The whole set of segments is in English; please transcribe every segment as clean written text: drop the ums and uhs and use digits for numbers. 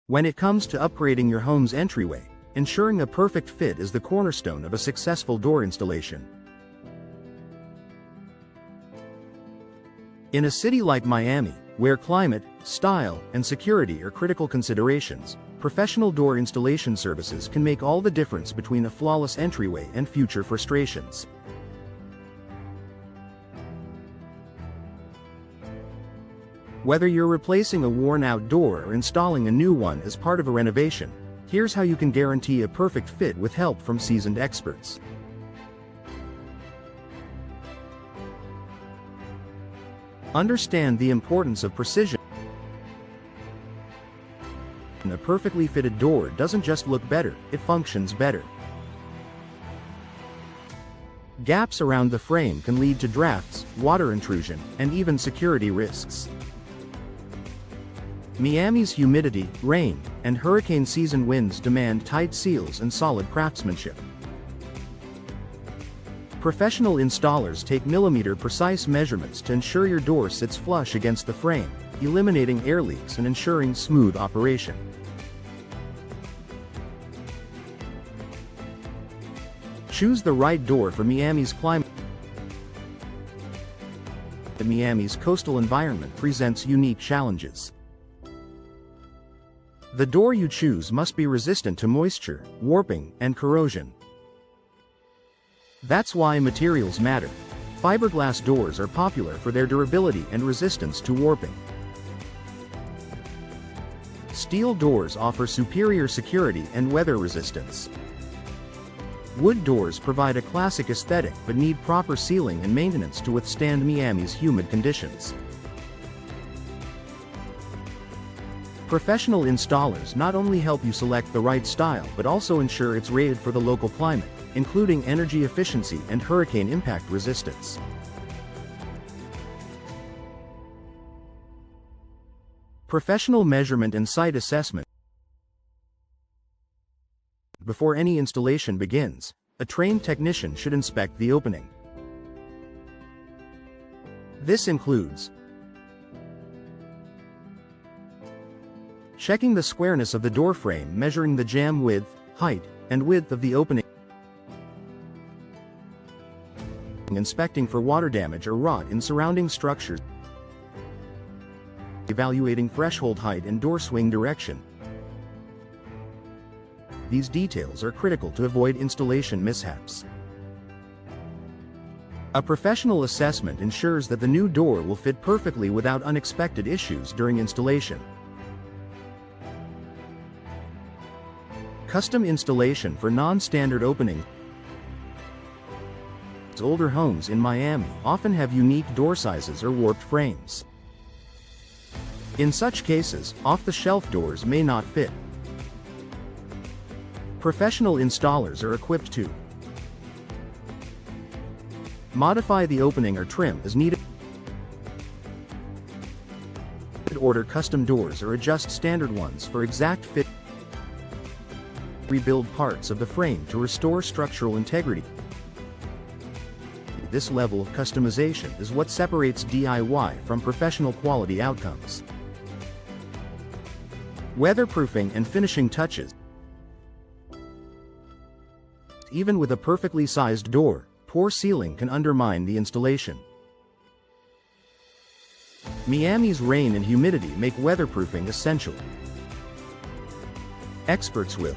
When it comes to upgrading your home's entryway, ensuring a perfect fit is the cornerstone of a successful door installation. In a city like Miami, where climate, style, and security are critical considerations, professional door installation services can make all the difference between a flawless entryway and future frustrations. Whether you're replacing a worn-out door or installing a new one as part of a renovation, here's how you can guarantee a perfect fit with help from seasoned experts. Understand the importance of precision. A perfectly fitted door doesn't just look better, it functions better. Gaps around the frame can lead to drafts, water intrusion, and even security risks. Miami's humidity, rain, and hurricane season winds demand tight seals and solid craftsmanship. Professional installers take millimeter-precise measurements to ensure your door sits flush against the frame, eliminating air leaks and ensuring smooth operation. Choose the right door for Miami's climate. Miami's coastal environment presents unique challenges. The door you choose must be resistant to moisture, warping, and corrosion. That's why materials matter. Fiberglass doors are popular for their durability and resistance to warping. Steel doors offer superior security and weather resistance. Wood doors provide a classic aesthetic but need proper sealing and maintenance to withstand Miami's humid conditions. Professional installers not only help you select the right style but also ensure it's rated for the local climate, including energy efficiency and hurricane impact resistance. Professional measurement and site assessment. Before any installation begins, a trained technician should inspect the opening. This includes checking the squareness of the door frame, measuring the jamb width, height, and width of the opening, inspecting for water damage or rot in surrounding structures, evaluating threshold height and door swing direction. These details are critical to avoid installation mishaps. A professional assessment ensures that the new door will fit perfectly without unexpected issues during installation. Custom installation for non-standard openings. Older homes in Miami often have unique door sizes or warped frames. In such cases, off-the-shelf doors may not fit. Professional installers are equipped to modify the opening or trim as needed, order custom doors or adjust standard ones for exact fit, rebuild parts of the frame to restore structural integrity. This level of customization is what separates DIY from professional quality outcomes. Weatherproofing and finishing touches. Even with a perfectly sized door, poor sealing can undermine the installation. Miami's rain and humidity make weatherproofing essential. Experts will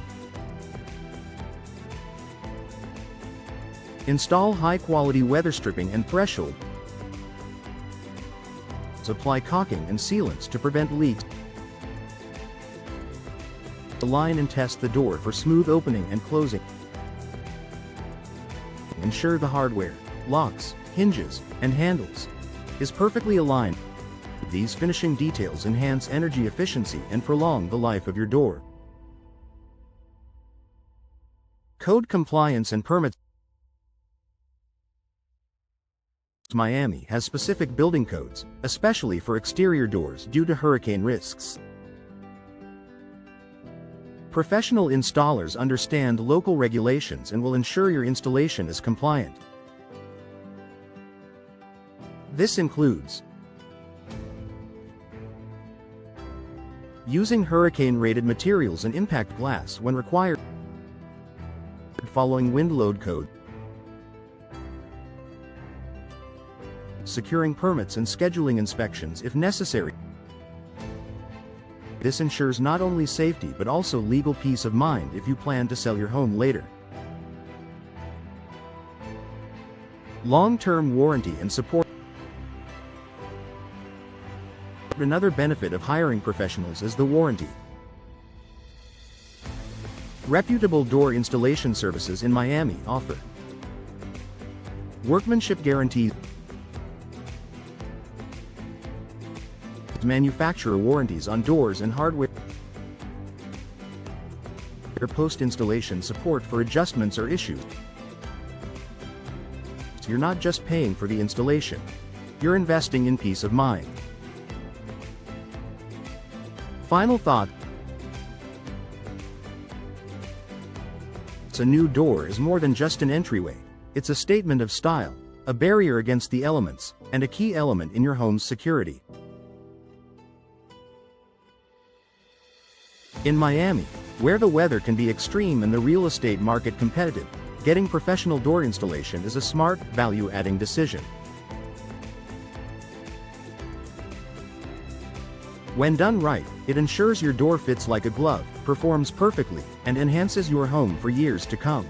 install high-quality weather stripping and threshold, apply caulking and sealants to prevent leaks, align and test the door for smooth opening and closing, ensure the hardware, locks, hinges, and handles is perfectly aligned. These finishing details enhance energy efficiency and prolong the life of your door. Code compliance and permits. Miami has specific building codes, especially for exterior doors due to hurricane risks. Professional installers understand local regulations and will ensure your installation is compliant. This includes Using hurricane-rated materials and impact glass when required. Following wind load code. Securing permits and scheduling inspections if necessary. This ensures not only safety but also legal peace of mind if you plan to sell your home later. Long-term warranty and support. Another benefit of hiring professionals is the warranty. Reputable door installation services in Miami offer workmanship guarantees, manufacturer warranties on doors and hardware, post-installation support for adjustments or issues. So you're not just paying for the installation, you're investing in peace of mind. Final thought. A new door is more than just an entryway. It's a statement of style, a barrier against the elements, and a key element in your home's security. In Miami, where the weather can be extreme and the real estate market competitive, getting professional door installation is a smart, value-adding decision. When done right, it ensures your door fits like a glove, performs perfectly, and enhances your home for years to come.